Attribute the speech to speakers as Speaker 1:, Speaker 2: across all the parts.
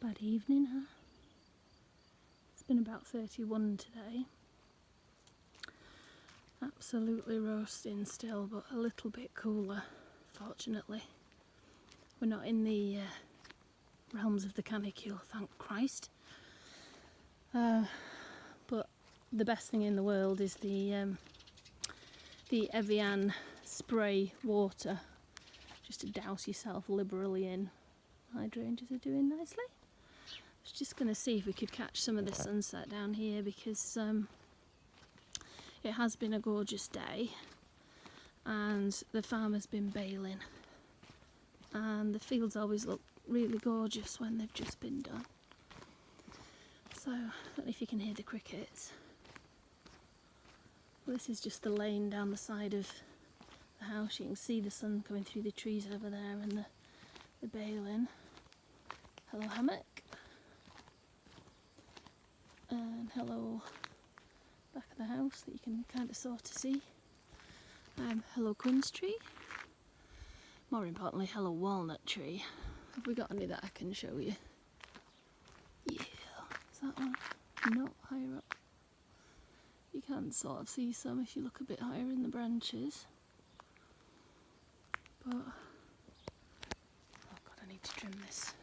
Speaker 1: bad evening, huh? It's been about 31 today. Absolutely roasting still, but a little bit cooler, fortunately. We're not in the realms of the canicule, thank Christ. But the best thing in the world is the Evian spray water, just to douse yourself liberally in. Hydrangeas are doing nicely. I was just going to see if we could catch some of the sunset down here, because it has been a gorgeous day and the farmer's been baling, and the fields always look really gorgeous when they've just been done. So I don't know if you can hear the crickets. Well, this is just the lane down the side of the house. You can see the sun coming through the trees over there and the baling. Hello hammock. And hello back of the house that you can kind of sort of see. Hello quince tree. More importantly, hello walnut tree. Have we got any that I can show you? Yeah, is that one? Not higher up. You can sort of see some if you look a bit higher in the branches. But, oh god, I need to trim this.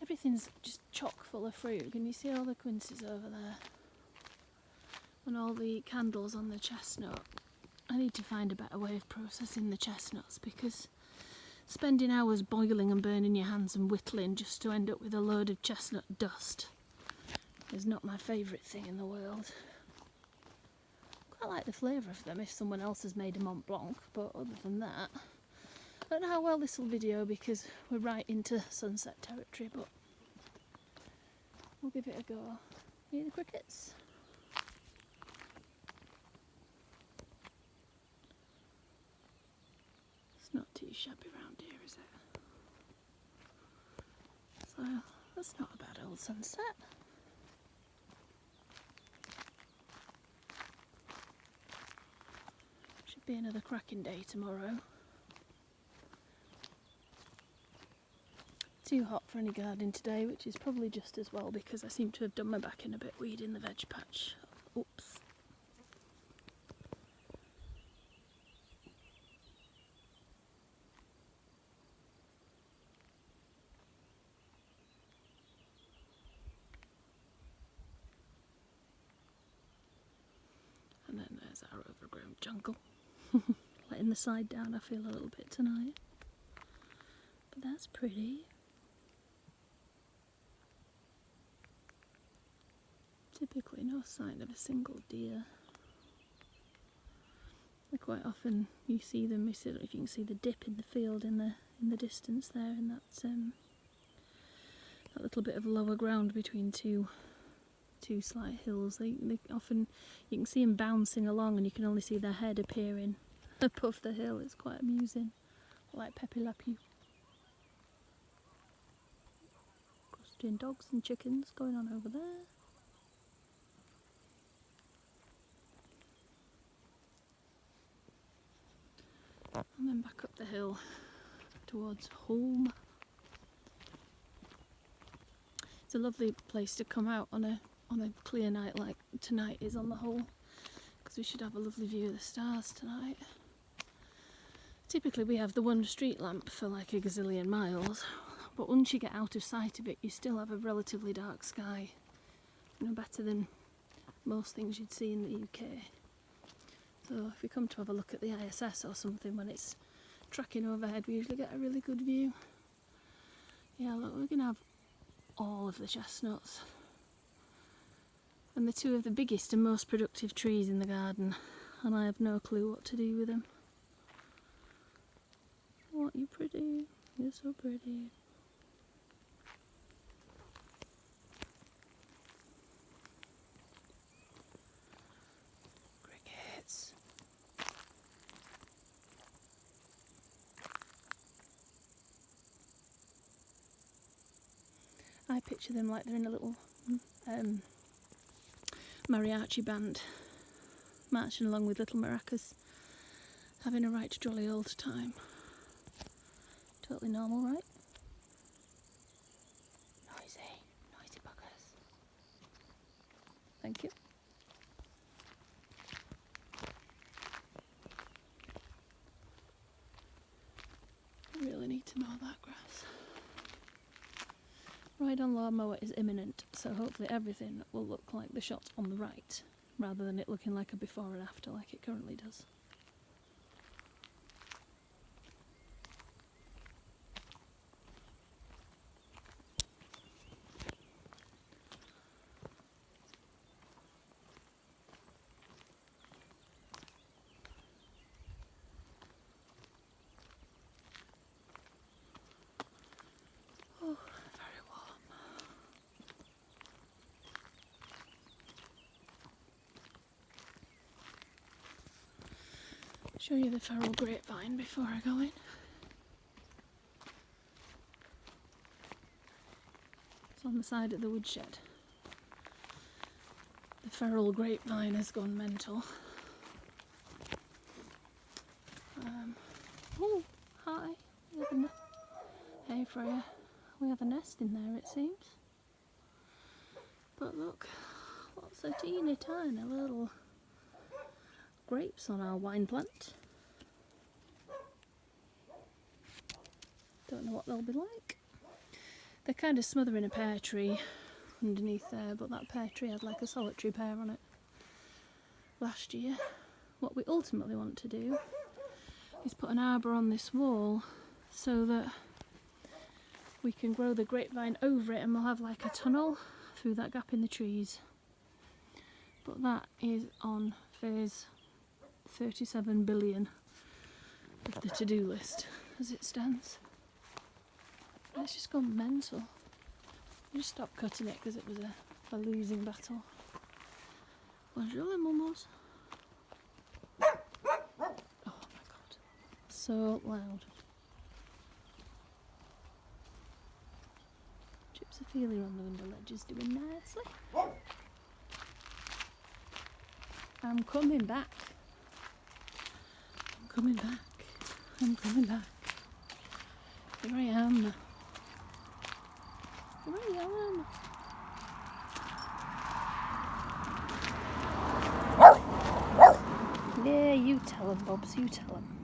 Speaker 1: Everything's just chock full of fruit. Can you see all the quinces over there? And all the candles on the chestnut. I need to find a better way of processing the chestnuts, because spending hours boiling and burning your hands and whittling just to end up with a load of chestnut dust is not my favourite thing in the world. Quite like the flavour of them if someone else has made a Mont Blanc, but other than that, I don't know how well this will video because we're right into sunset territory, but we'll give it a go. Hear the crickets? It's not too shabby round here, is it? So that's not a bad old sunset. Should be another cracking day tomorrow. Too hot for any gardening today, which is probably just as well because I seem to have done my back in a bit weeding the veg patch. Oops. And then there's our overgrown jungle. Letting the side down, I feel a little bit tonight. But that's pretty. Typically no sign of a single deer. Quite often you see them, I don't know if you can see the dip in the field in the distance there, and that's that little bit of lower ground between two slight hills. They often, you can see them bouncing along and you can only see their head appearing above the hill. It's quite amusing. Like Pepe Le Pew. Crossing dogs and chickens going on over there. And then back up the hill towards home. It's a lovely place to come out on a clear night like tonight is on the whole, because we should have a lovely view of the stars tonight. Typically we have the one street lamp for like a gazillion miles, but once you get out of sight of it you still have a relatively dark sky. You know, better than most things you'd see in the UK. So if we come to have a look at the ISS or something when it's tracking overhead, we usually get a really good view. Yeah, look, we're going to have all of the chestnuts. And they're two of the biggest and most productive trees in the garden, and I have no clue what to do with them. Oh, aren't you pretty? You're so pretty. Crickets. I picture them like they're in a little mariachi band, marching along with little maracas, having a right jolly old time. Totally normal, right? Oh Thank you. I really need to mow that grass. Ride on lawnmower is imminent, so hopefully everything will look like the shot on the right, rather than it looking like a before and after like it currently does. Oh, very warm. Show you the feral grapevine before I go in. It's on the side of the woodshed. The feral grapevine has gone mental. Oh, hi. Hey Freya. We have a nest in there, it seems. But look, lots of teeny tiny little grapes on our wine plant. Don't know what they'll be like. They're kind of smothering a pear tree underneath there, but that pear tree had like a solitary pear on it last year. What we ultimately want to do is put an arbour on this wall so that we can grow the grapevine over it and we'll have like a tunnel through that gap in the trees. But that is on phase 37 billion of the to-do list as it stands. It's just gone mental. I just stopped cutting it because it was a losing battle. Bonjour, momos. Oh my god, so loud. Gypsophilia on the window ledge is doing nicely. I'm coming back. I'm coming back. I'm coming back. Here I am. Here I am. Yeah, you tell him, Bobs, you tell him.